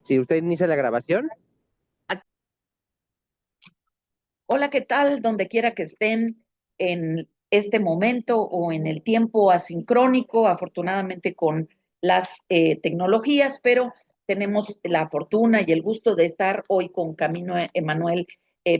Si usted inicia la grabación. Hola, ¿qué tal? Donde quiera que estén en este momento o en el tiempo asincrónico, afortunadamente con las tecnologías, pero tenemos la fortuna y el gusto de estar hoy con Camino Emanuel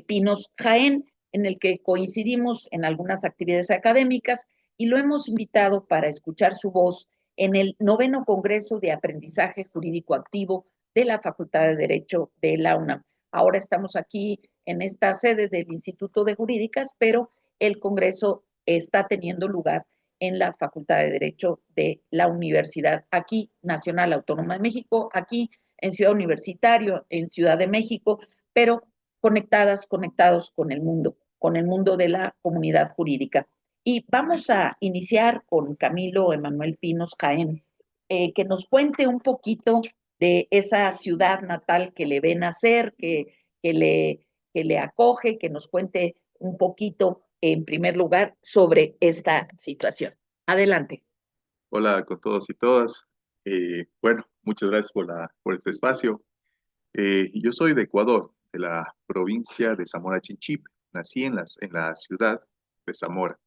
Pinos Jaén, en el que coincidimos en algunas actividades académicas y lo hemos invitado para escuchar su voz en el noveno Congreso de Aprendizaje Jurídico Activo de la Facultad de Derecho de la UNAM. Ahora estamos aquí en esta sede del Instituto de Jurídicas, pero el Congreso está teniendo lugar en la Facultad de Derecho de la Universidad aquí Nacional Autónoma de México, aquí en Ciudad Universitario, en Ciudad de México, pero conectados con el mundo de la comunidad jurídica. Y vamos a iniciar con Camilo Emanuel Pinos Jaén, que nos cuente un poquito de esa ciudad natal que le ve nacer, que le, que le acoge, que nos cuente un poquito, en primer lugar, sobre esta situación. Adelante. Hola con todos y todas. Bueno, muchas gracias por este espacio. Yo soy de Ecuador, de la provincia de Zamora Chinchipe. Nací en la ciudad de Zamora.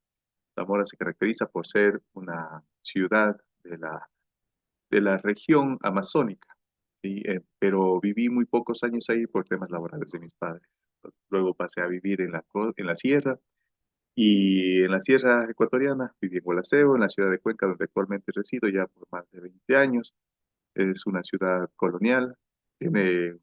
Zamora se caracteriza por ser una ciudad de la región amazónica, ¿sí? Pero viví muy pocos años ahí por temas laborales de mis padres. Luego pasé a vivir en la sierra. Y en la Sierra Ecuatoriana viví en Gualaceo, en la ciudad de Cuenca, donde actualmente resido ya por más de 20 años. Es una ciudad colonial, tiene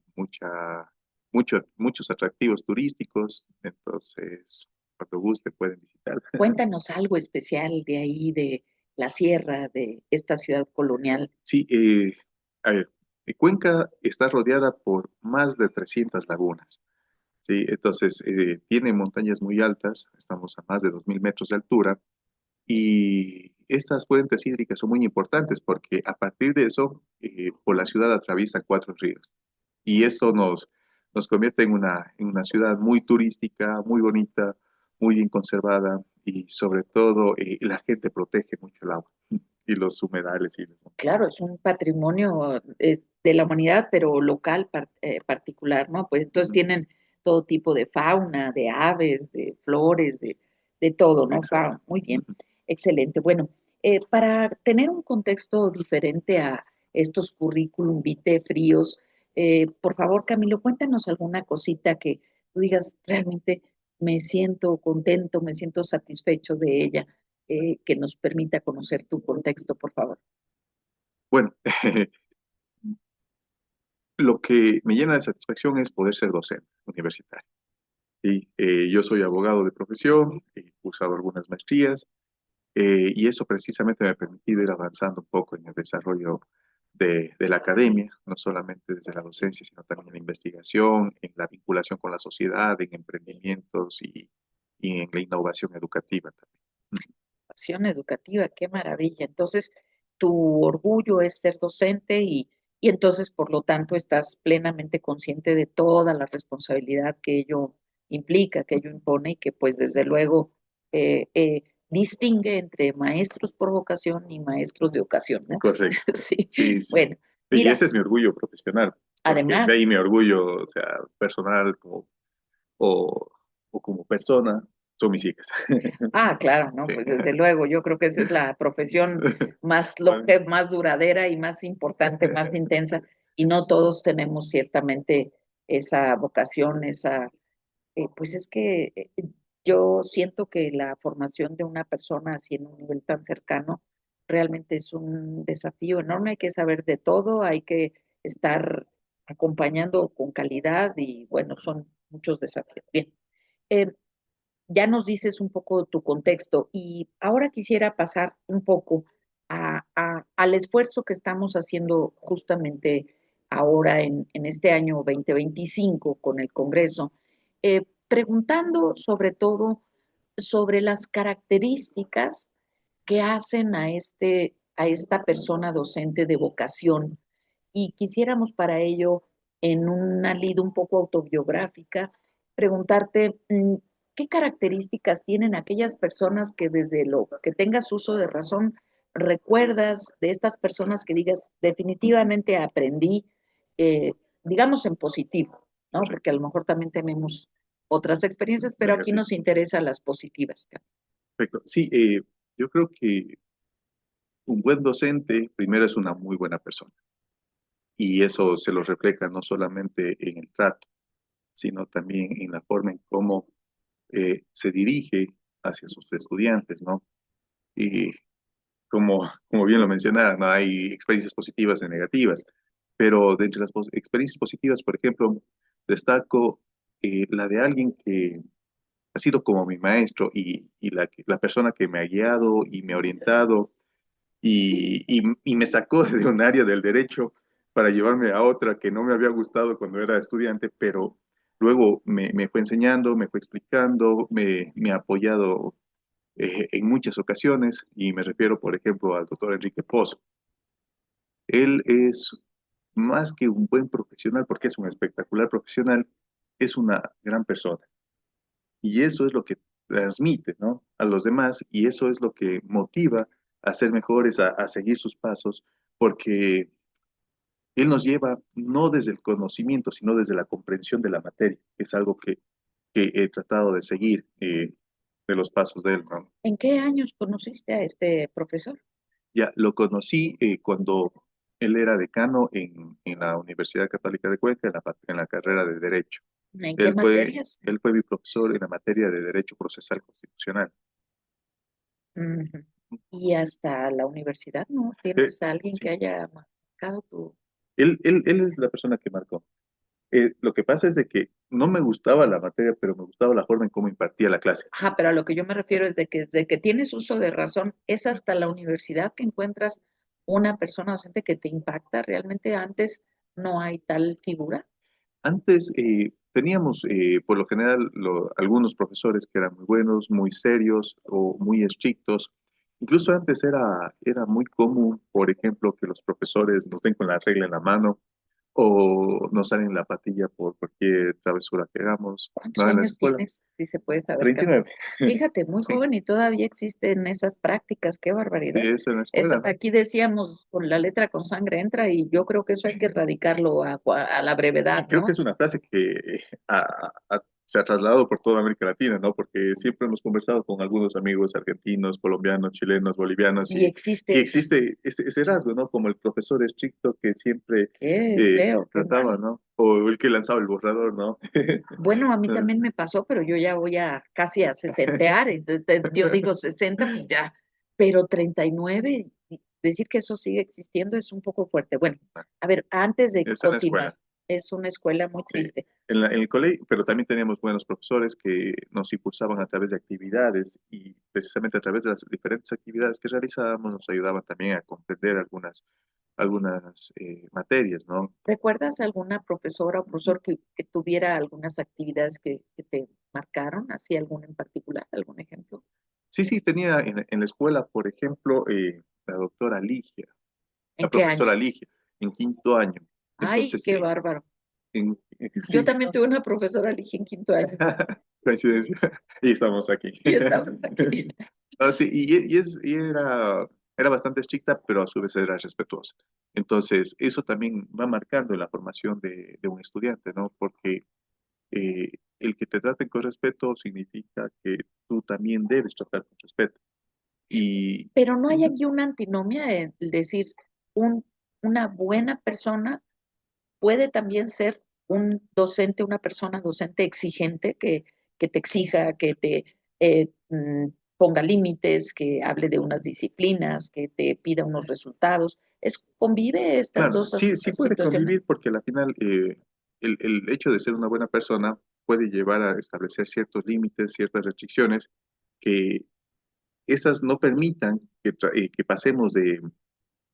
muchos atractivos turísticos, entonces cuando guste pueden visitar. Cuéntanos algo especial de ahí, de la sierra, de esta ciudad colonial. Sí, a ver, Cuenca está rodeada por más de 300 lagunas. Sí, entonces tiene montañas muy altas, estamos a más de 2000 metros de altura. Y estas fuentes hídricas son muy importantes porque a partir de eso, por la ciudad atraviesan cuatro ríos. Y eso nos convierte en una ciudad muy turística, muy bonita, muy bien conservada y sobre todo la gente protege mucho el agua y los humedales. Claro, es un patrimonio de la humanidad, pero local particular, ¿no? Pues entonces Ujú. tienen todo tipo de fauna, de aves, de flores, de todo, ¿no? Exacto. Muy bien, Ujú. excelente. Bueno, para tener un contexto diferente a estos currículum vitae fríos, por favor, Camilo, cuéntanos alguna cosita que tú digas, realmente me siento contento, me siento satisfecho de ella, que nos permita conocer tu contexto, por favor. Bueno, lo que me llena de satisfacción es poder ser docente universitario. Sí, yo soy abogado de profesión, he cursado algunas maestrías. Y eso precisamente me ha permitido ir avanzando un poco en el desarrollo de la academia, no solamente desde la docencia, sino también en la investigación, en la vinculación con la sociedad, en emprendimientos y en la innovación educativa también. Acción educativa, qué maravilla. Entonces, tu orgullo es ser docente y entonces, por lo tanto, estás plenamente consciente de toda la responsabilidad que ello implica, que ello impone y que, pues, desde luego, distingue entre maestros por vocación y maestros de ocasión, ¿no? Correcto. Sí, Sí, sí. bueno, Y mira, ese es mi orgullo profesional, porque además, de ahí mi orgullo, o sea, personal o, o como persona, son mis hijas. claro, ¿no? Sí. Pues desde luego, yo creo que esa es la profesión más Bueno, más duradera y más importante, más intensa, y no todos tenemos ciertamente esa vocación, pues es que yo siento que la formación de una persona así en un nivel tan cercano realmente es un desafío enorme, hay que saber de todo, hay que estar acompañando con calidad y bueno, son muchos desafíos. Bien. Eh, ya nos dices un poco tu contexto y ahora quisiera pasar un poco al esfuerzo que estamos haciendo justamente ahora en este año 2025 con el Congreso, preguntando sobre todo sobre las características que hacen a esta persona docente de vocación. Y quisiéramos para ello, en una lid un poco autobiográfica, preguntarte qué características tienen aquellas personas que desde lo que tengas uso de razón recuerdas de estas personas que digas, definitivamente aprendí digamos en positivo, ¿no? Correcto. Porque a lo mejor también tenemos otras experiencias, pero aquí Negativo. nos interesan las positivas. Perfecto. Sí, yo creo que un buen docente primero es una muy buena persona y eso se lo refleja no solamente en el trato, sino también en la forma en cómo se dirige hacia sus estudiantes, ¿no? Y como bien lo mencionaba, ¿no? Hay experiencias positivas y negativas, pero de entre las experiencias positivas, por ejemplo, destaco la de alguien que ha sido como mi maestro y la persona que me ha guiado y me ha orientado y me sacó de un área del derecho para llevarme a otra que no me había gustado cuando era estudiante, pero luego me fue enseñando, me fue explicando, me ha apoyado en muchas ocasiones y me refiero, por ejemplo, al doctor Enrique Pozo. Él es más que un buen profesional, porque es un espectacular profesional, es una gran persona. Y eso es lo que transmite, ¿no? A los demás y eso es lo que motiva a ser mejores, a seguir sus pasos, porque él nos lleva no desde el conocimiento, sino desde la comprensión de la materia, que es algo que he tratado de seguir de los pasos de él, ¿no? ¿En qué años conociste a este profesor? Ya lo conocí cuando él era decano en la Universidad Católica de Cuenca, en la carrera de Derecho. ¿En qué materias? Él fue mi profesor en la materia de Derecho Procesal Constitucional. Ujú. Y hasta la universidad, ¿no? ¿Tienes a alguien que Sí, haya marcado tu... él es la persona que marcó. Lo que pasa es de que no me gustaba la materia, pero me gustaba la forma en cómo impartía la clase. Ajá, pero a lo que yo me refiero es de que desde que tienes uso de razón, es hasta la universidad que encuentras una persona docente que te impacta. Realmente antes no hay tal figura. Antes teníamos, por lo general, algunos profesores que eran muy buenos, muy serios o muy estrictos. Incluso antes era muy común, por ejemplo, que los profesores nos den con la regla en la mano o nos salen la patilla por cualquier travesura que hagamos, ¿Cuántos ¿no? En la años escuela. tienes? Si se puede saber, Carlos. 39. Fíjate, muy Sí, joven y todavía existen esas prácticas. Qué sí, barbaridad. eso en la Esto, escuela. aquí decíamos, con la letra con sangre entra y yo creo que eso hay que erradicarlo a la brevedad, Creo que ¿no? es una frase que se ha trasladado por toda América Latina, ¿no? Porque siempre hemos conversado con algunos amigos argentinos, colombianos, chilenos, bolivianos, Y y existe eso. existe ese rasgo, ¿no? Como el profesor estricto que siempre Qué feo, qué trataba, mal. ¿no? O el que lanzaba el borrador, ¿no? Bueno, a mí también me pasó, pero yo ya voy a casi a setentear, entonces, yo digo 60, pues ya, pero 39, decir que eso sigue existiendo es un poco fuerte. Bueno, a ver, antes de Es en la continuar, escuela. es una escuela muy Sí, triste. en el colegio, pero también teníamos buenos profesores que nos impulsaban a través de actividades y precisamente a través de las diferentes actividades que realizábamos nos ayudaban también a comprender algunas materias, ¿no? ¿Recuerdas alguna profesora o profesor que tuviera algunas actividades que te marcaron, así alguna en particular, algún ejemplo? Sí, sí, tenía en la escuela, por ejemplo, la doctora Ligia, la ¿En qué año? profesora Ligia, en quinto año. Ay, Entonces, qué bárbaro. Yo sí, también tuve una profesora, elige en quinto año, coincidencia, y estamos aquí. y estamos aquí. Ah, sí, y era bastante estricta, pero a su vez era respetuosa. Entonces, eso también va marcando la formación de un estudiante, ¿no? Porque eh, el que te traten con respeto significa que tú también debes tratar con respeto. Y Pero no hay ujú, aquí una antinomia, el decir, un, una buena persona puede también ser un docente, una persona docente exigente que te exija, que te ponga límites, que hable de unas disciplinas, que te pida unos resultados. Convive estas claro, dos sí, sí puede situaciones. convivir porque al final el hecho de ser una buena persona puede llevar a establecer ciertos límites, ciertas restricciones que esas no permitan que pasemos de,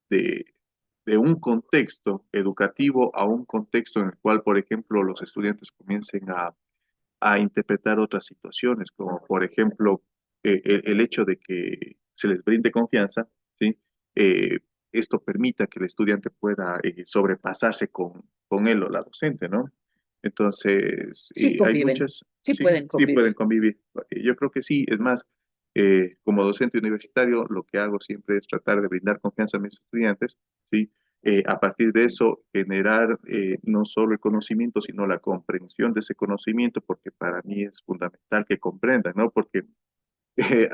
de un contexto educativo a un contexto en el cual, por ejemplo, los estudiantes comiencen a interpretar otras situaciones, como por ejemplo el hecho de que se les brinde confianza, ¿sí? Eh, Esto permita que el estudiante pueda sobrepasarse con él o la docente, ¿no? Entonces, Sí hay conviven, muchas, sí sí, pueden sí pueden convivir. convivir. Yo creo que sí, es más, como docente universitario, lo que hago siempre es tratar de brindar confianza a mis estudiantes, ¿sí? A partir de eso, generar no solo el conocimiento, sino la comprensión de ese conocimiento, porque para mí es fundamental que comprendan, ¿no? Porque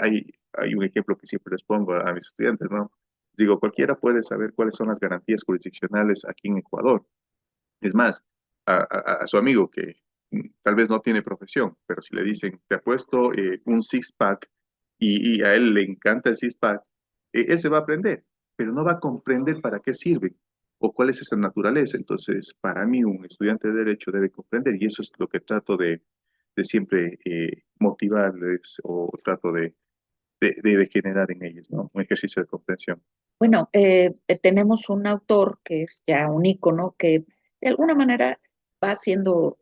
hay un ejemplo que siempre les pongo a mis estudiantes, ¿no? Digo, cualquiera puede saber cuáles son las garantías jurisdiccionales aquí en Ecuador. Es más, a su amigo que tal vez no tiene profesión, pero si le dicen, te apuesto un six-pack y a él le encanta el six-pack, él se va a aprender, pero no va a comprender para qué sirve o cuál es esa naturaleza. Entonces, para mí, un estudiante de derecho debe comprender y eso es lo que trato de siempre motivarles o trato de generar en ellos, ¿no? Un ejercicio de comprensión. Bueno, tenemos un autor que es ya un ícono que de alguna manera va siendo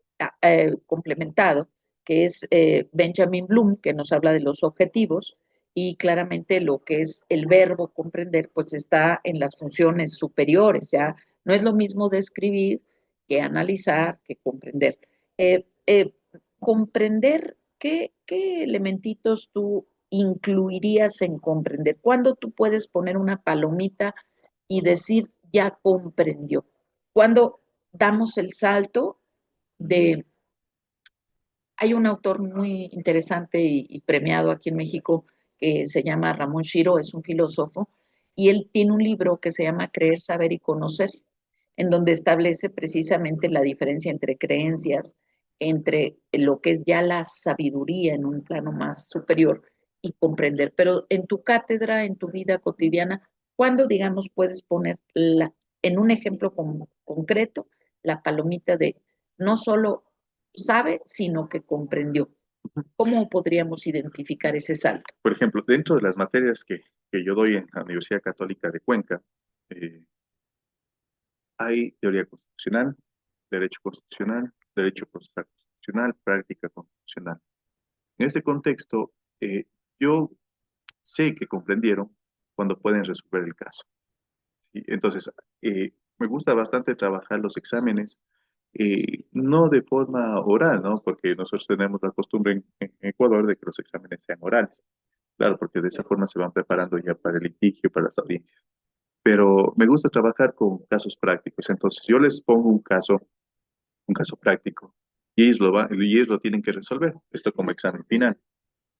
complementado, que es Benjamin Bloom, que nos habla de los objetivos y claramente lo que es el verbo comprender, pues está en las funciones superiores, ya no es lo mismo describir que analizar, que comprender. Comprender, ¿qué elementitos tú incluirías en comprender? ¿Cuándo tú puedes poner una palomita y decir, ya comprendió? ¿Cuándo damos el salto de... Hay un autor muy interesante y premiado aquí en México que se llama Ramón Shiro, es un filósofo, y él tiene un libro que se llama Creer, Saber y Conocer, en donde establece precisamente la diferencia entre creencias, entre lo que es ya la sabiduría en un plano más superior y comprender. Pero en tu cátedra, en tu vida cotidiana, ¿cuándo, digamos, puedes poner en un ejemplo concreto la palomita de no solo sabe, sino que comprendió? ¿Cómo podríamos identificar ese salto? Por ejemplo, dentro de las materias que yo doy en la Universidad Católica de Cuenca, eh, hay teoría constitucional, derecho procesal constitucional, práctica constitucional. En este contexto, yo sé que comprendieron cuando pueden resolver el caso. ¿Sí? Entonces, me gusta bastante trabajar los exámenes, no de forma oral, ¿no? Porque nosotros tenemos la costumbre en Ecuador de que los exámenes sean orales. Claro, porque de esa forma se van preparando ya para el litigio, para las audiencias. Pero me gusta trabajar con casos prácticos. Entonces, yo les pongo un caso práctico, y y ellos lo tienen que resolver. Esto como examen final,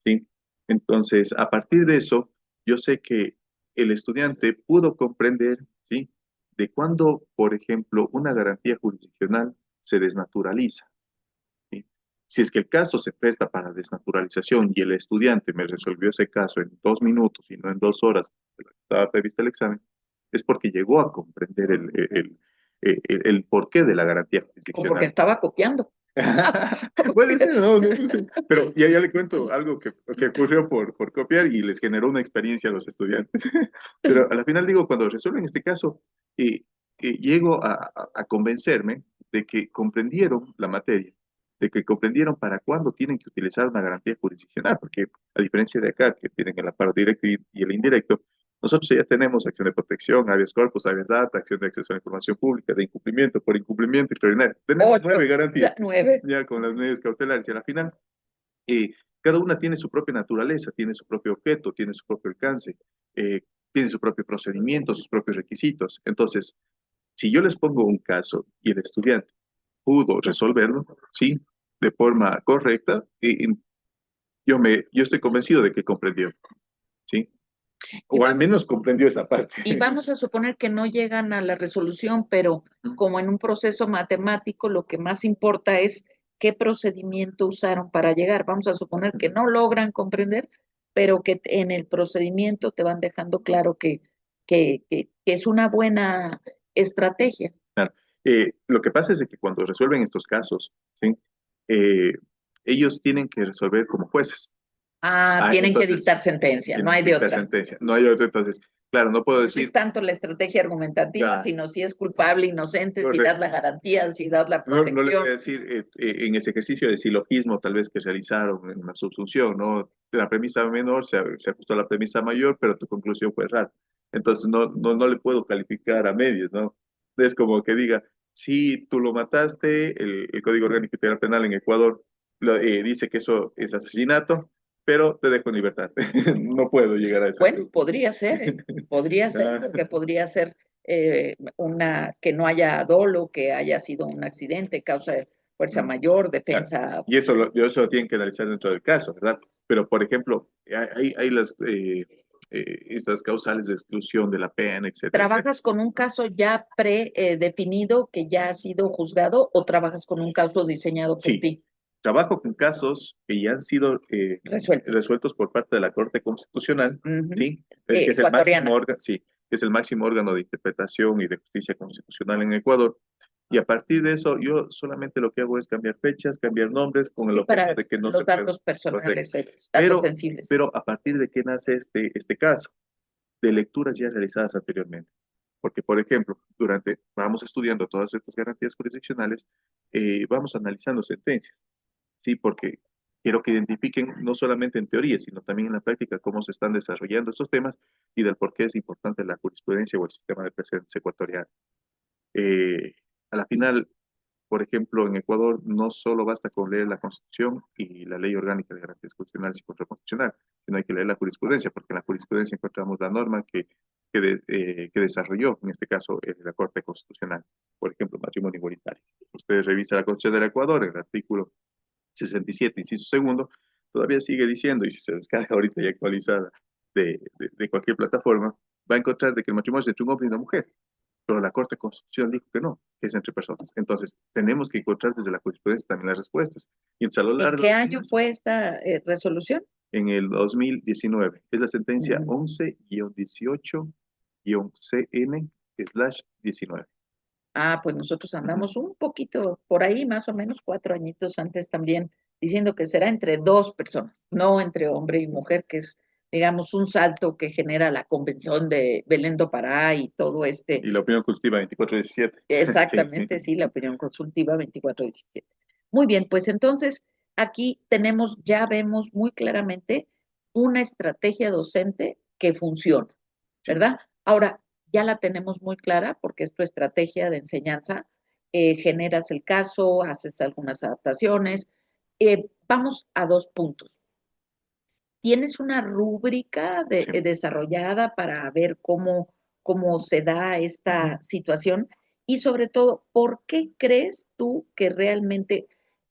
¿sí? Entonces, a partir de eso, yo sé que el estudiante pudo comprender, ¿sí? De cuándo, por ejemplo, una garantía jurisdiccional se desnaturaliza, ¿sí? Si es que el caso se presta para desnaturalización y el estudiante me resolvió ese caso en 2 minutos y no en 2 horas, que estaba previsto el examen, es porque llegó a comprender el porqué de la garantía O porque jurisdiccional. estaba copiando. Puede ser, ¿no? Sí. Pero ya le cuento algo que ocurrió por copiar y les generó una experiencia a los estudiantes. Pero a la final digo, cuando resuelven este caso, eh, llego a convencerme de que comprendieron la materia, de que comprendieron para cuándo tienen que utilizar una garantía jurisdiccional, porque a diferencia de acá, que tienen el amparo directo y el indirecto, nosotros ya tenemos acción de protección, habeas corpus, habeas data, acción de acceso a la información pública, de incumplimiento por incumplimiento extraordinario. Tenemos Ocho, 9 garantías, 9. ya con las medidas cautelares. Y a la final, eh, cada una tiene su propia naturaleza, tiene su propio objeto, tiene su propio alcance, eh, tiene su propio procedimiento, sus propios requisitos. Entonces, si yo les pongo un caso y el estudiante pudo resolverlo, ¿sí? De forma correcta, yo estoy convencido de que comprendió, ¿sí? Y O al menos comprendió esa parte. Y vamos a suponer que no llegan a la resolución, pero como en un proceso matemático, lo que más importa es qué procedimiento usaron para llegar. Vamos a suponer que no logran comprender, pero que en el procedimiento te van dejando claro que es una buena estrategia. Claro. Lo que pasa es de que cuando resuelven estos casos, ¿sí? Eh, ellos tienen que resolver como jueces. Ah, tienen que Entonces, dictar sentencia, no tienen hay que de dictar otra. sentencia. No hay otro. Entonces, claro, no puedo No es decir, tanto la estrategia argumentativa, ya, sino si es culpable, inocente, si das correcto. la garantía, si das la No le voy protección. a decir en ese ejercicio de silogismo tal vez que realizaron en la subsunción, ¿no? La premisa menor se ajustó a la premisa mayor, pero tu conclusión fue errada. Entonces no le puedo calificar a medias, ¿no? Es como que diga, si tú lo mataste, el Código Orgánico Integral Penal en Ecuador dice que eso es asesinato, pero te dejo en libertad. No puedo llegar a ese Bueno, punto. podría ser, ¿eh? Podría ser, Ah, porque podría ser. que no haya dolo, que haya sido un accidente, causa de fuerza Mm, mayor, claro. defensa. Y eso lo tienen que analizar dentro del caso, ¿verdad? Pero, por ejemplo, hay estas causales de exclusión de la pena, etcétera, etcétera. ¿Trabajas con un caso ya predefinido que ya ha sido juzgado o trabajas con un caso diseñado por Sí, ti, trabajo con casos que ya han sido resuelto? resueltos por parte de la Corte Constitucional, Ujú. ¿sí? Que es el máximo Ecuatoriana. órgano, sí, que es el máximo órgano de interpretación y de justicia constitucional en Ecuador. Y a partir de eso, yo solamente lo que hago es cambiar fechas, cambiar nombres, con el Sí, objeto para de que no se los pueda. datos Correcto. personales, datos Pero, sensibles. pero a partir de qué nace este caso, de lecturas ya realizadas anteriormente. Porque, por ejemplo, vamos estudiando todas estas garantías jurisdiccionales, vamos analizando sentencias. Sí, porque quiero que identifiquen no solamente en teoría, sino también en la práctica cómo se están desarrollando estos temas y del por qué es importante la jurisprudencia o el sistema de precedentes ecuatoriano. Eh, a la final, por ejemplo, en Ecuador no solo basta con leer la Constitución y la Ley Orgánica de Garantías Constitucionales y Contraconstitucional, sino hay que leer la jurisprudencia, porque en la jurisprudencia encontramos la norma que desarrolló, en este caso, la Corte Constitucional, por ejemplo, matrimonio igualitario. Ustedes revisan la Constitución del Ecuador, el artículo 67, inciso segundo, todavía sigue diciendo, y si se descarga ahorita ya actualizada de cualquier plataforma, va a encontrar de que el matrimonio es entre un hombre y una mujer, pero la Corte Constitucional dijo que no, que es entre personas. Entonces, tenemos que encontrar desde la jurisprudencia también las respuestas. Y entonces, a lo ¿En largo qué de los año años, fue esta resolución? en el 2019, es la sentencia Mm. 11-18-CN/19. Pues nosotros Ujú. andamos un poquito por ahí, más o menos 4 añitos antes también, diciendo que será entre dos personas, no entre hombre y mujer, que es, digamos, un salto que genera la Convención de Belén do Pará y todo Y la opinión consultiva 24-17. Sí, sí. exactamente, sí, la opinión consultiva 24/17. Muy bien, pues entonces aquí tenemos, ya vemos muy claramente una estrategia docente que funciona, Sí. ¿verdad? Ahora, ya la tenemos muy clara porque es tu estrategia de enseñanza, generas el caso, haces algunas adaptaciones. Vamos a dos puntos. ¿Tienes una rúbrica Sí. desarrollada para ver cómo se da esta situación? Y sobre todo, ¿por qué crees tú que realmente,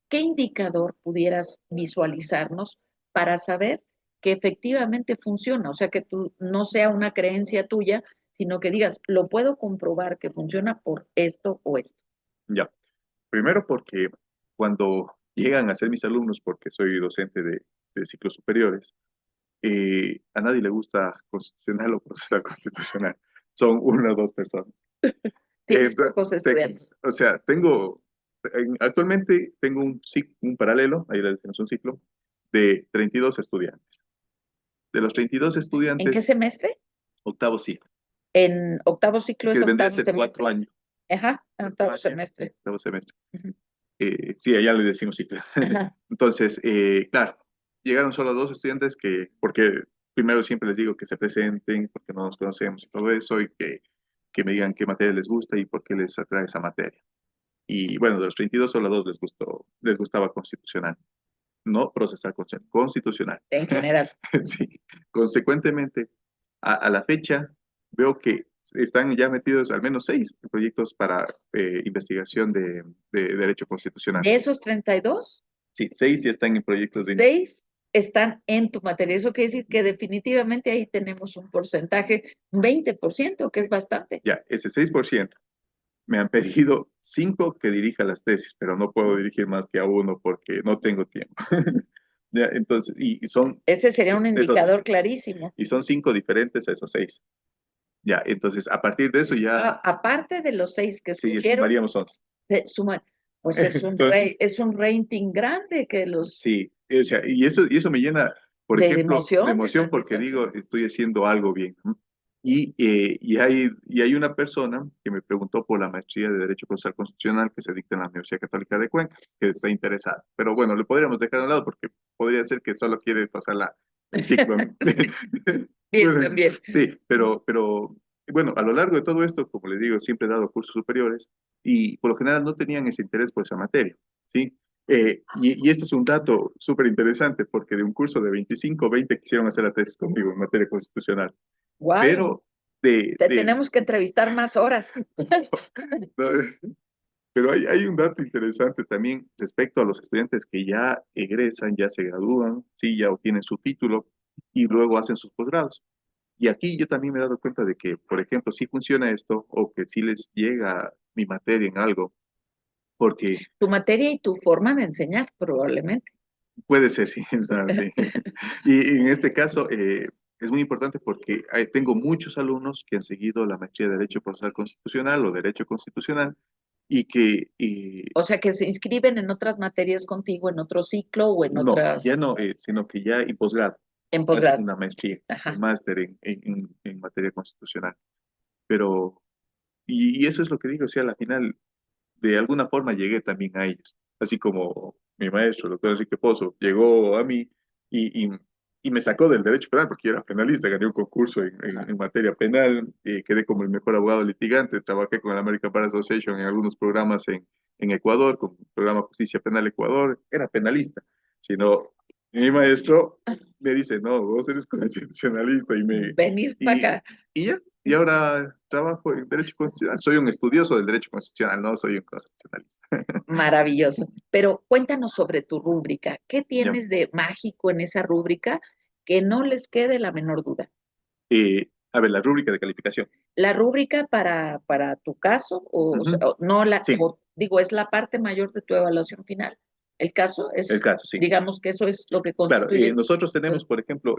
qué indicador pudieras visualizarnos para saber que efectivamente funciona? O sea, que tú no sea una creencia tuya, sino que digas, lo puedo comprobar que funciona por esto o esto. Ya. Primero porque cuando llegan a ser mis alumnos, porque soy docente de ciclos superiores, a nadie le gusta constitucional o procesal constitucional. Son una o dos personas. Tienes pocos estudiantes. O sea, actualmente tengo un paralelo, ahí le decimos un ciclo, de 32 estudiantes. De los 32 ¿En qué estudiantes, semestre? octavo ciclo, En octavo ciclo que es vendría a octavo ser semestre. 4 años. Ajá, en Cuatro octavo años, sí, semestre. octavo semestre. Ujú. Sí, allá le decimos ciclo. Ajá. Entonces, claro, llegaron solo dos estudiantes porque primero siempre les digo que se presenten, porque no nos conocemos y todo eso, y que me digan qué materia les gusta y por qué les atrae esa materia. Y bueno, de los 32 solo a dos les gustaba constitucional, no procesal constitucional. En general. Sí, consecuentemente, a la fecha veo que están ya metidos al menos 6 proyectos para investigación de derecho constitucional. De esos 32, Sí, 6 ya están en proyectos de... 6 están en tu materia. Eso quiere decir que definitivamente ahí tenemos un porcentaje, un 20%, que es bastante. Ya, ese 6% me han pedido 5 que dirija las tesis, pero no puedo dirigir más que a uno porque no tengo tiempo. Ya, entonces, Ese sería un esos, indicador clarísimo. y son 5 diferentes a esos 6. Ya, entonces, a partir de eso ya, Aparte de los 6 que sí, escogieron, sumaríamos 11. suman, pues Entonces, es un rating grande que los sí, o sea, y eso me llena, por de ejemplo, de emoción, de emoción porque digo, satisfacción. estoy haciendo algo bien, ¿no? Y hay una persona que me preguntó por la maestría de Derecho Procesal Constitucional que se dicta en la Universidad Católica de Cuenca, que está interesada. Pero bueno, lo podríamos dejar a un lado porque podría ser que solo quiere pasar el ciclo, ¿no? Bien, Bueno, también. sí, pero bueno, a lo largo de todo esto, como les digo, siempre he dado cursos superiores y por lo general no tenían ese interés por esa materia, ¿sí? Y este es un dato súper interesante porque de un curso de 25, 20 quisieron hacer la tesis conmigo en materia constitucional. Wow. Pero de, Te de, tenemos que entrevistar más horas. pero hay un dato interesante también respecto a los estudiantes que ya egresan, ya se gradúan, sí, ya obtienen su título y luego hacen sus posgrados. Y aquí yo también me he dado cuenta de que, por ejemplo, sí funciona esto o que sí les llega mi materia en algo, porque Tu materia y tu forma de enseñar, probablemente. puede ser, sí, sí. Y en este caso es muy importante porque tengo muchos alumnos que han seguido la maestría de Derecho Procesal Constitucional o Derecho Constitucional y que O sea, que se inscriben en otras materias contigo, en otro ciclo o en no, otras, ya no, sino que ya en posgrado, en hacen posgrado. una maestría, un Ajá. máster en materia constitucional. Pero, y eso es lo que digo, o sea, al final de alguna forma llegué también a ellos, así como mi maestro, el doctor Enrique Pozo, llegó a mí y, y me sacó del derecho penal porque yo era penalista, gané un concurso en materia penal, quedé como el mejor abogado litigante, trabajé con el American Bar Association en algunos programas en Ecuador, con el programa Justicia Penal Ecuador, era penalista, sino mi maestro me dice, no, vos eres constitucionalista Venir para y, acá. y ya, y ahora trabajo en Derecho Constitucional. Soy un estudioso del Derecho Constitucional, no soy un constitucionalista. Maravilloso. Pero cuéntanos sobre tu rúbrica. ¿Qué Ya. tienes de mágico en esa rúbrica que no les quede la menor duda? A ver, la rúbrica de calificación. La rúbrica para tu caso, Ujú. o no Sí, digo, es la parte mayor de tu evaluación final. El caso el es, caso, sí. digamos que eso es lo que Claro, constituye. nosotros tenemos, por ejemplo,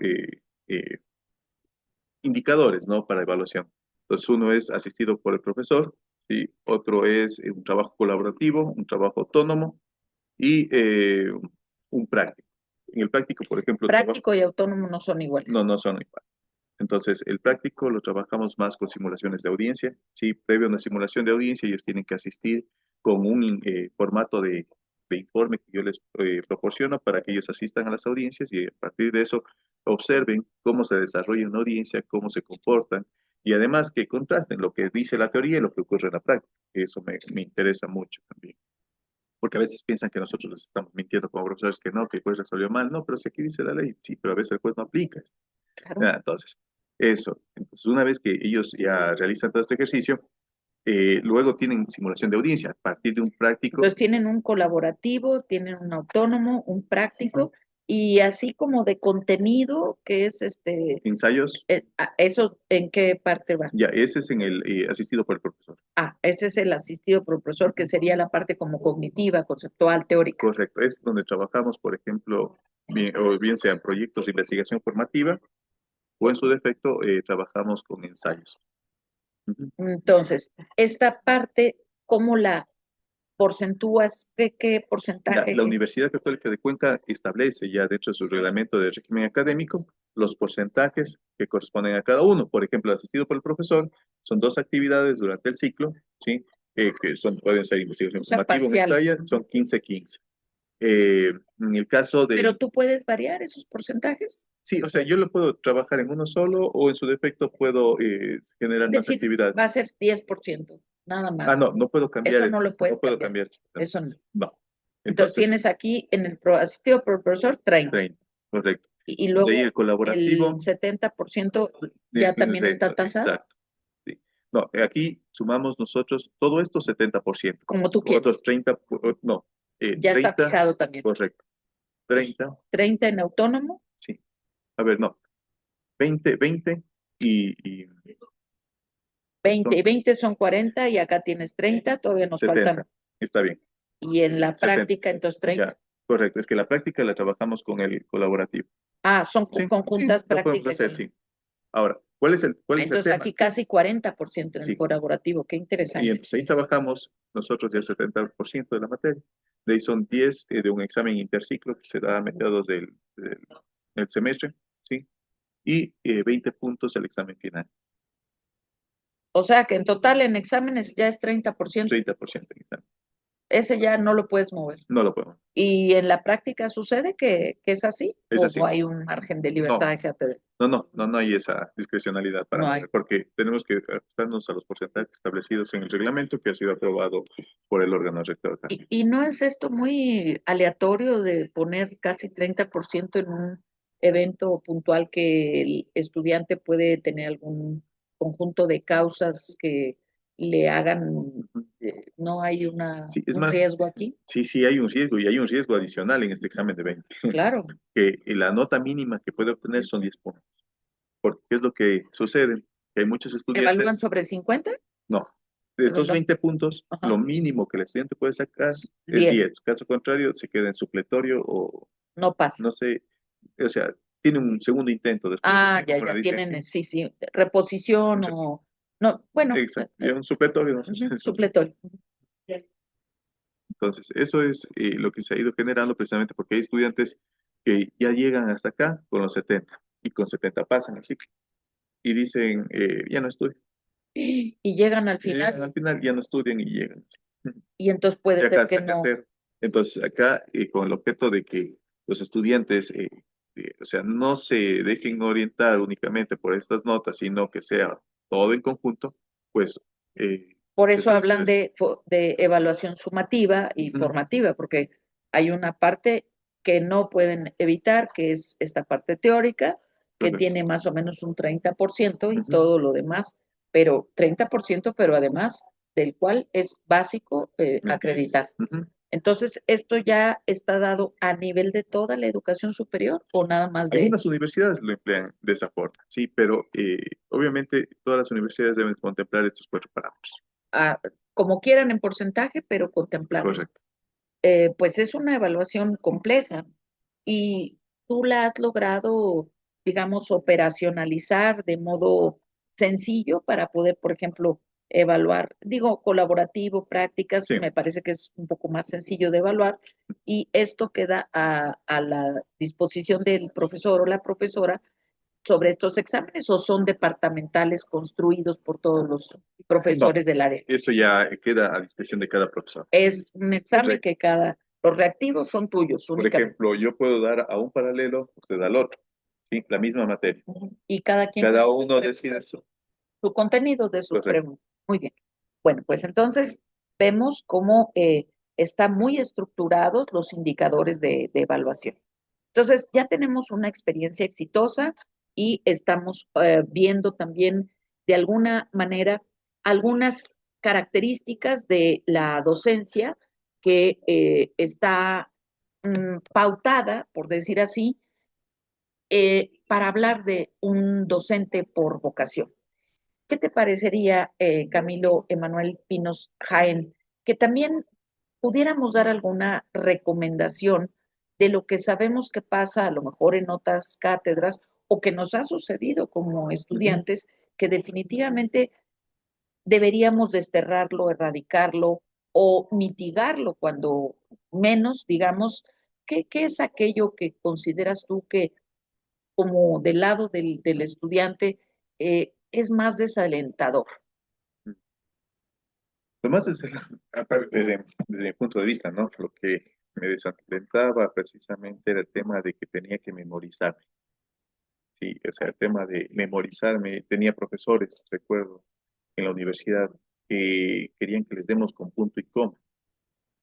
indicadores, ¿no? Para evaluación. Entonces, uno es asistido por el profesor, ¿sí? Otro es un trabajo colaborativo, un trabajo autónomo y un práctico. En el práctico, por ejemplo, trabajo, Práctico y autónomo no son iguales. no, no son iguales. Entonces, el práctico lo trabajamos más con simulaciones de audiencia. Sí, previo a una simulación de audiencia, ellos tienen que asistir con un formato de informe que yo les proporciono para que ellos asistan a las audiencias y a partir de eso observen cómo se desarrolla una audiencia, cómo se comportan y además que contrasten lo que dice la teoría y lo que ocurre en la práctica. Eso me interesa mucho también. Porque a veces piensan que nosotros les estamos mintiendo como profesores, que el juez resolvió mal. No, pero si aquí dice la ley, sí, pero a veces el juez no aplica. Claro. Entonces, eso. Entonces, una vez que ellos ya realizan todo este ejercicio, luego tienen simulación de audiencia a partir de un práctico, Entonces tienen un colaborativo, tienen un autónomo, un práctico, y así como de contenido, que es ensayos, eso, ¿en qué parte va? ya ese es en el asistido por el profesor. Ah, ese es el asistido por profesor, que sería la parte como cognitiva, conceptual, teórica. Correcto, es donde trabajamos, por ejemplo, o bien sean proyectos de investigación formativa o en su defecto trabajamos con ensayos. Ujú. Entonces, esta parte, ¿cómo la porcentúas? ¿Qué porcentaje? La Universidad Católica de Cuenca establece ya dentro de su reglamento de régimen académico los porcentajes que corresponden a cada uno. Por ejemplo, asistido por el profesor, son dos actividades durante el ciclo, ¿sí? Que pueden ser O investigación sea, formativa, un parcial. ensayo, son 15-15. En el caso Pero del, tú puedes variar esos porcentajes. sí, o sea, yo lo puedo trabajar en uno solo o en su defecto puedo generar más Decir, actividades. va a ser 10%, nada más. Ah, no, no puedo cambiar, Eso no lo no puedes puedo cambiar. cambiar. Eso no. No. Entonces Entonces, tienes aquí en el asistido por profesor 30. 30, correcto. Y De ahí luego el el colaborativo, 70% ya también está tasado, exacto. Sí. No, aquí sumamos nosotros todo esto 70%. como tú Otros quieres. 30, no, Ya está 30, fijado también. correcto. Entonces, 30, 30 en autónomo, sí. A ver, no, 20 y 20 y son 20 son 40 y acá tienes 30, todavía nos 70. faltan. Está bien, Y en la 70. práctica, entonces 30. Ya, correcto. Es que la práctica la trabajamos con el colaborativo. Ah, son Sí, sí, conjuntas lo podemos prácticas. hacer, sí. Ahora, ¿cuál es el Entonces tema? aquí casi 40% en el Sí, colaborativo, qué y interesante. entonces ahí trabajamos nosotros ya el 70% de la materia. De ahí son 10 de un examen interciclo que se da a mediados del semestre, ¿sí? Y 20 puntos el examen final, O sea que en total en exámenes ya es 30%. 30% en examen. Ese ya no lo puedes mover. No lo podemos. ¿Y en la práctica sucede que es así? Es así. ¿O hay un margen de libertad No, de GATD? no hay esa discrecionalidad para No hay. mover, porque tenemos que ajustarnos a los porcentajes establecidos en el reglamento que ha sido aprobado por el órgano rector también. ¿Y no es esto muy aleatorio de poner casi 30% en un evento puntual que el estudiante puede tener algún conjunto de causas que le hagan, Ujú. no hay Sí, es un más, riesgo aquí. sí, sí hay un riesgo y hay un riesgo adicional en este examen de 20, Claro, que la nota mínima que puede obtener son 10 puntos. Porque ¿qué es lo que sucede? Que hay muchos ¿evalúan estudiantes, sobre 50? no, de estos Perdón, 20 puntos, ajá, lo mínimo que el estudiante puede sacar es 10, 10. Caso contrario, se queda en supletorio o no pasa. no sé, o sea, tiene un segundo intento después, Ah, ya, como lo ya, dicen aquí. tienen, sí, sí, reposición o, no, bueno, Exacto, ya un supletorio, no sé. ujú, supletorio. Entonces, eso es lo que se ha ido generando precisamente porque hay estudiantes que ya llegan hasta acá con los 70 y con 70 pasan el ciclo y dicen, ya no estudio. Y llegan al Y llegan final al final, ya no estudian y llegan. y entonces puede Ya ser acá que está no. cartera. Entonces, acá, con el objeto de que los estudiantes, o sea, no se dejen orientar únicamente por estas notas, sino que sea todo en conjunto, pues Por se eso está haciendo hablan eso. de evaluación sumativa y Ujú, formativa, porque hay una parte que no pueden evitar, que es esta parte teórica, que correcto. tiene más o menos un 30% y Ujú, todo lo demás, pero 30%, pero además del cual es básico materias. acreditar. Ujú. Entonces, ¿esto ya está dado a nivel de toda la educación superior o nada más de, Algunas universidades lo emplean de esa forma, sí, pero obviamente todas las universidades deben contemplar estos cuatro parámetros. ah, como quieran en porcentaje, pero contemplarlo? Correcto. Pues es una evaluación compleja y tú la has logrado, digamos, operacionalizar de modo sencillo para poder, por ejemplo, evaluar, digo, colaborativo, prácticas, Sí, me parece que es un poco más sencillo de evaluar y esto queda a la disposición del profesor o la profesora sobre estos exámenes o son departamentales construidos por todos los no, profesores del área. eso ya queda a discreción de cada profesor. Es un examen Correcto. que los reactivos son tuyos Por únicamente. ejemplo, yo puedo dar a un paralelo, usted al otro, ¿sí? La misma materia. Y cada quien Cada uno decide eso. su contenido de sus Correcto. preguntas. Muy bien. Bueno, pues entonces vemos cómo están muy estructurados los indicadores de evaluación. Entonces, ya tenemos una experiencia exitosa y estamos viendo también de alguna manera algunas características de la docencia que está pautada, por decir así, para hablar de un docente por vocación. ¿Qué te parecería, Camilo Emanuel Pinos Jaén, que también pudiéramos dar alguna recomendación de lo que sabemos que pasa a lo mejor en otras cátedras o que nos ha sucedido como Ujú. estudiantes, que definitivamente deberíamos desterrarlo, erradicarlo o mitigarlo cuando menos, digamos, qué es aquello que consideras tú que como del lado del estudiante es más desalentador? Lo más aparte, desde mi punto de vista, ¿no? Lo que me desalentaba precisamente era el tema de que tenía que memorizarme. Sí, o sea, el tema de memorizarme. Tenía profesores, recuerdo, en la universidad que querían que les demos con punto y coma,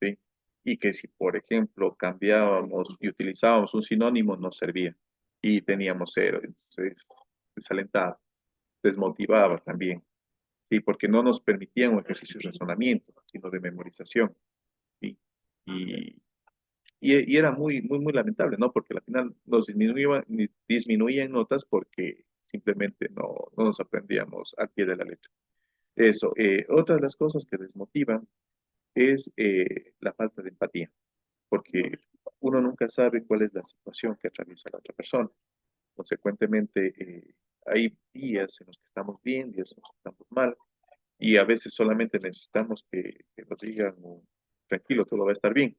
¿sí? Y que si, por ejemplo, cambiábamos y utilizábamos un sinónimo, nos servía. Y teníamos cero. Entonces, desalentaba, desmotivaba también. Sí, porque no nos permitían un ejercicio de razonamiento, sino de memorización. ¿Sí? Y, y era muy, muy, muy lamentable, ¿no? Porque al final nos disminuían notas porque simplemente no nos aprendíamos al pie de la letra. Eso. Otra de las cosas que desmotivan es la falta de empatía, porque uno nunca sabe cuál es la situación que atraviesa la otra persona. Consecuentemente, hay días en los que estamos bien, días en los que estamos mal, y a veces solamente necesitamos que nos digan, "Oh, tranquilo, todo va a estar bien",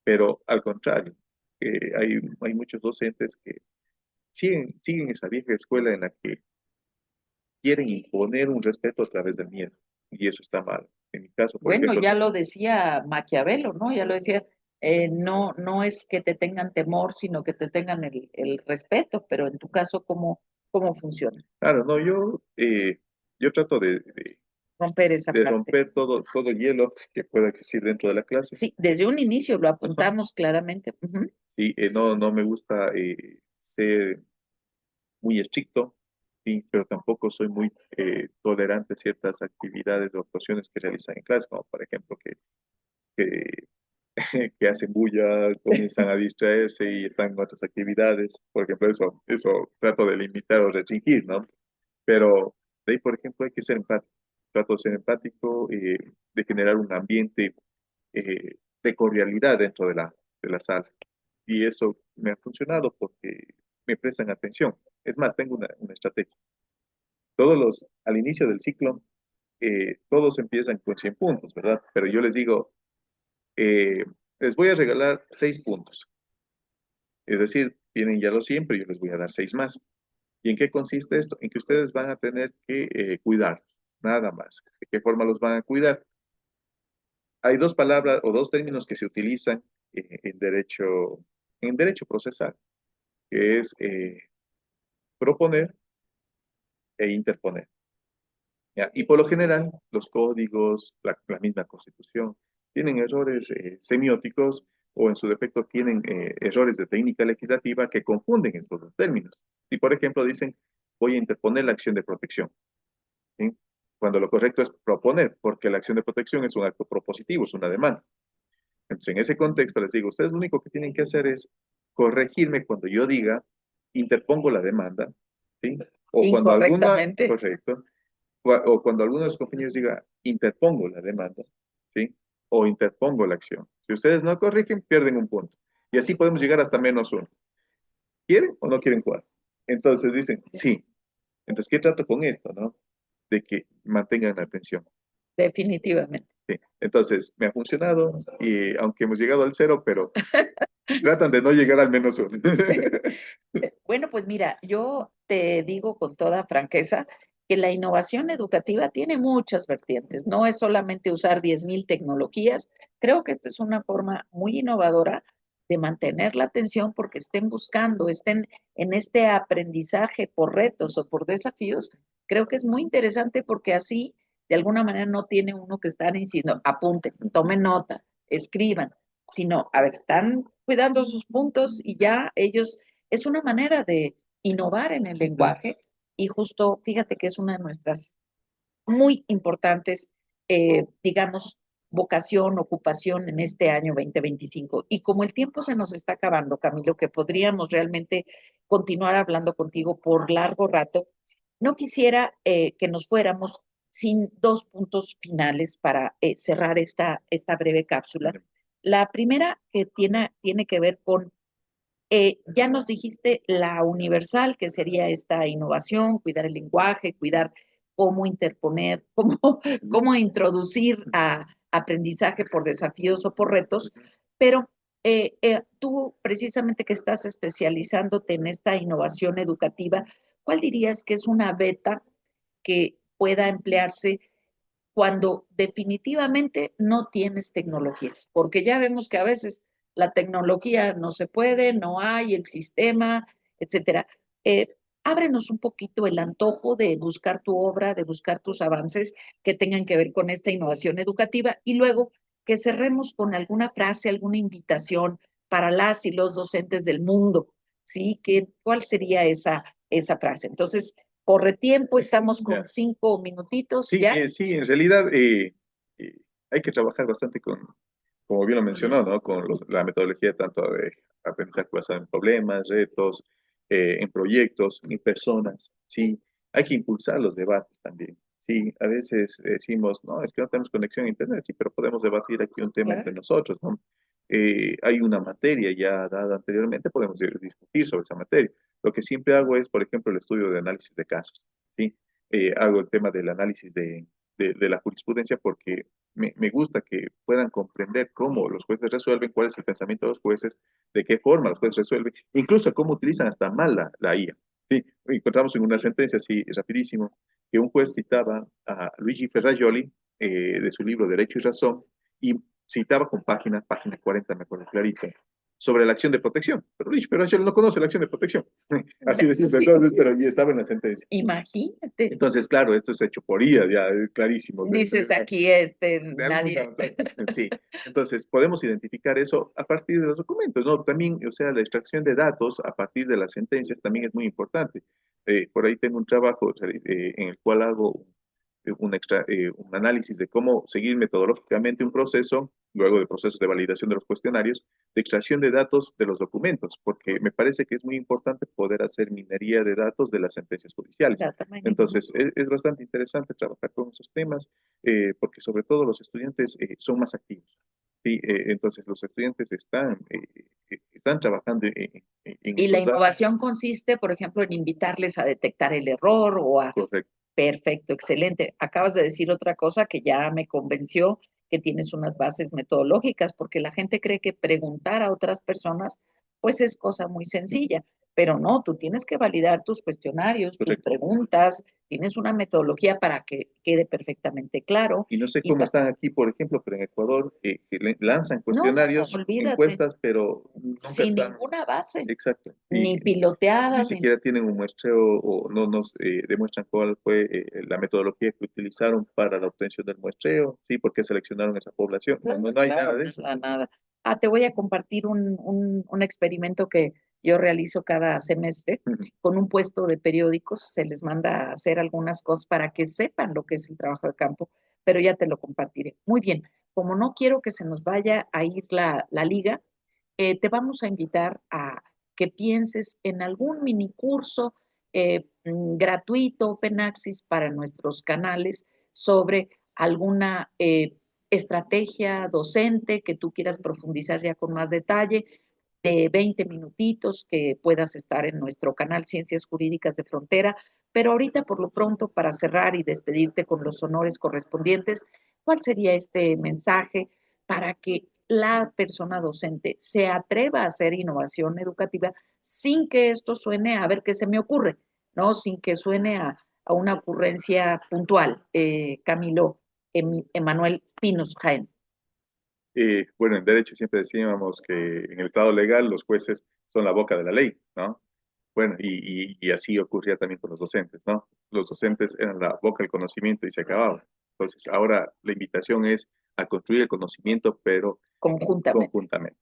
pero al contrario, hay muchos docentes que siguen esa vieja escuela en la que quieren imponer un respeto a través del miedo, y eso está mal. En mi caso, por Bueno, ejemplo, ya lo decía Maquiavelo, ¿no? Ya lo decía, no, no es que te tengan temor, sino que te tengan el respeto, pero en tu caso, ¿cómo funciona? claro, no, yo trato Romper esa de parte. romper todo hielo que pueda existir dentro de la clase. Sí, desde un inicio lo Ajá. apuntamos claramente. Ujú. Y no me gusta ser muy estricto, sí, pero tampoco soy muy tolerante a ciertas actividades o actuaciones que realizan en clase, como por ejemplo que, que hacen bulla, comienzan a distraerse y están en otras actividades. Por ejemplo, eso trato de limitar o restringir, ¿no? Pero de ahí, por ejemplo, hay que ser empático. Trato de ser empático, de generar un ambiente de cordialidad dentro de la sala. Y eso me ha funcionado porque me prestan atención. Es más, tengo una estrategia. Al inicio del ciclo, todos empiezan con 100 puntos, ¿verdad? Pero yo les digo, eh, les voy a regalar 6 puntos. Es decir, tienen ya los 100, pero yo les voy a dar 6 más. ¿Y en qué consiste esto? En que ustedes van a tener que cuidar, nada más. ¿De qué forma los van a cuidar? Hay dos palabras o dos términos que se utilizan en derecho procesal, que es proponer e interponer. ¿Ya? Y por lo general, los códigos, la misma constitución, tienen errores semióticos o en su defecto tienen errores de técnica legislativa que confunden estos dos términos. Y por ejemplo dicen, voy a interponer la acción de protección, ¿sí? Cuando lo correcto es proponer, porque la acción de protección es un acto propositivo, es una demanda. Entonces, en ese contexto les digo, ustedes lo único que tienen que hacer es corregirme cuando yo diga, interpongo la demanda, ¿sí? O cuando alguna, Incorrectamente. correcto, o cuando alguno de los compañeros diga, interpongo la demanda, ¿sí? O interpongo la acción. Si ustedes no corrigen, pierden un punto. Y así podemos llegar hasta -1. ¿Quieren o no quieren jugar? Entonces dicen, sí. Entonces, ¿qué trato con esto, no? De que mantengan la atención. Definitivamente. Sí. Entonces, me ha funcionado y aunque hemos llegado al 0, pero tratan de no llegar al -1. Bueno, pues mira, yo te digo con toda franqueza que la innovación educativa tiene muchas vertientes, no es solamente usar 10.000 tecnologías, creo que esta es una forma muy innovadora de mantener la atención porque estén buscando, estén en este aprendizaje por retos o por desafíos, creo que es muy interesante porque así de alguna manera no tiene uno que estar diciendo, apunten, tomen nota, escriban, sino, a ver, están cuidando sus puntos y ya ellos es una manera de innovar en el lenguaje y justo, fíjate que es una de nuestras muy importantes, digamos, vocación, ocupación en este año 2025. Y como el tiempo se nos está acabando, Camilo, que podríamos realmente continuar hablando contigo por largo rato, no quisiera que nos fuéramos sin dos puntos finales para cerrar esta breve cápsula. La primera que tiene que ver con ya nos dijiste la universal, que sería esta innovación, cuidar el lenguaje, cuidar cómo interponer, cómo introducir a aprendizaje por desafíos o por retos, pero tú precisamente que estás especializándote en esta innovación educativa, ¿cuál dirías que es una beta que pueda emplearse cuando definitivamente no tienes tecnologías? Porque ya vemos que a veces la tecnología no se puede, no hay el sistema, etcétera. Ábrenos un poquito el antojo de buscar tu obra, de buscar tus avances que tengan que ver con esta innovación educativa y luego que cerremos con alguna frase, alguna invitación para las y los docentes del mundo, ¿sí? ¿Cuál sería esa frase? Entonces, corre tiempo, estamos con Ya. 5 minutitos, Sí, ¿ya? sí, en realidad hay que trabajar bastante como bien lo mencionó, ¿no? Con la metodología tanto de aprendizaje basado en problemas, retos, en proyectos, en personas, ¿sí? Hay que impulsar los debates también, ¿sí? A veces decimos, no, es que no tenemos conexión a Internet, sí, pero podemos debatir aquí un tema Claro. entre nosotros, ¿no? Hay una materia ya dada anteriormente, podemos discutir sobre esa materia. Lo que siempre hago es, por ejemplo, el estudio de análisis de casos, ¿sí? Hago el tema del análisis de la jurisprudencia porque me gusta que puedan comprender cómo los jueces resuelven, cuál es el pensamiento de los jueces, de qué forma los jueces resuelven, incluso cómo utilizan hasta mal la IA. Sí, encontramos en una sentencia así rapidísimo que un juez citaba a Luigi Ferrajoli de su libro Derecho y Razón y citaba con página 40, me acuerdo clarito, sobre la acción de protección. Pero Luigi Ferrajoli no conoce la acción de protección. Así de simple, Sí, entonces, pero ya estaba en la sentencia. imagínate, Entonces, claro, esto es hecho por IA, ya clarísimo. dices aquí, De alguna nadie, manera. Sí, entonces podemos identificar eso a partir de los documentos, ¿no? También, o sea, la extracción de datos a partir de las sentencias también es muy importante. Por ahí tengo un trabajo en el cual hago un análisis de cómo seguir metodológicamente un proceso, luego de procesos de validación de los cuestionarios, de extracción de datos de los documentos, porque me parece que es muy importante poder hacer minería de datos de las sentencias judiciales. Data mining. Entonces, es bastante interesante trabajar con esos temas, porque sobre todo los estudiantes son más activos. ¿Sí? Entonces, los estudiantes están trabajando en Y la esos datos. innovación consiste, por ejemplo, en invitarles a detectar el error o a... Correcto. Perfecto, excelente. Acabas de decir otra cosa que ya me convenció que tienes unas bases metodológicas, porque la gente cree que preguntar a otras personas, pues es cosa muy sencilla, pero no, tú tienes que validar tus cuestionarios, tus Correcto. preguntas, tienes una metodología para que quede perfectamente claro. Y no sé Y cómo están aquí, por ejemplo, pero en Ecuador, que lanzan no, cuestionarios, olvídate, encuestas, pero nunca sin están ninguna base, exacto. ni Y ni piloteadas, ni... siquiera tienen un muestreo o no nos demuestran cuál fue la metodología que utilizaron para la obtención del muestreo, sí, por qué seleccionaron esa población. No, no, no hay nada Claro, de eso. nada, nada. Ah, te voy a compartir un experimento que yo realizo cada semestre con un puesto de periódicos. Se les manda a hacer algunas cosas para que sepan lo que es el trabajo de campo, pero ya te lo compartiré. Muy bien, como no quiero que se nos vaya a ir la liga, te vamos a invitar a que pienses en algún mini curso gratuito, Open Access, para nuestros canales sobre alguna estrategia docente que tú quieras profundizar ya con más detalle, de 20 minutitos que puedas estar en nuestro canal Ciencias Jurídicas de Frontera. Pero ahorita, por lo pronto, para cerrar y despedirte con los honores correspondientes, ¿cuál sería este mensaje para que la persona docente se atreva a hacer innovación educativa sin que esto suene a ver qué se me ocurre, ¿no? Sin que suene a una ocurrencia puntual? Camilo Emanuel Pinos Jaén. Bueno, en derecho siempre decíamos que en el Estado legal los jueces son la boca de la ley, ¿no? Bueno, y así ocurría también con los docentes, ¿no? Los docentes eran la boca del conocimiento y se acababa. Entonces, ahora la invitación es a construir el conocimiento, pero Conjuntamente, conjuntamente.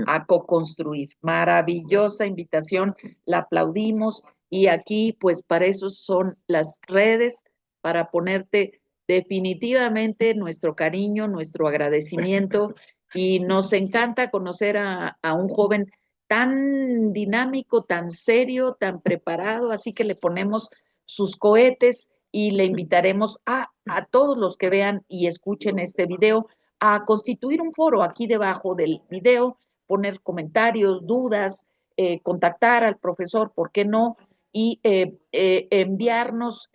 a co-construir. Maravillosa invitación, la aplaudimos y aquí pues para eso son las redes, para ponerte definitivamente nuestro cariño, nuestro agradecimiento y nos encanta conocer a un joven tan dinámico, tan serio, tan preparado, así que le ponemos sus cohetes y le invitaremos a todos los que vean y escuchen este video a constituir un foro aquí debajo del video, poner comentarios, dudas, contactar al profesor, ¿por qué no? Y enviarnos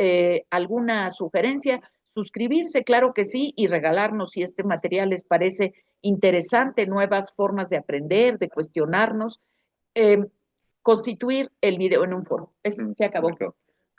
alguna sugerencia, suscribirse, claro que sí, y regalarnos si este material les parece interesante, nuevas formas de aprender, de cuestionarnos, eh, constituir el video en un foro. Se acabó.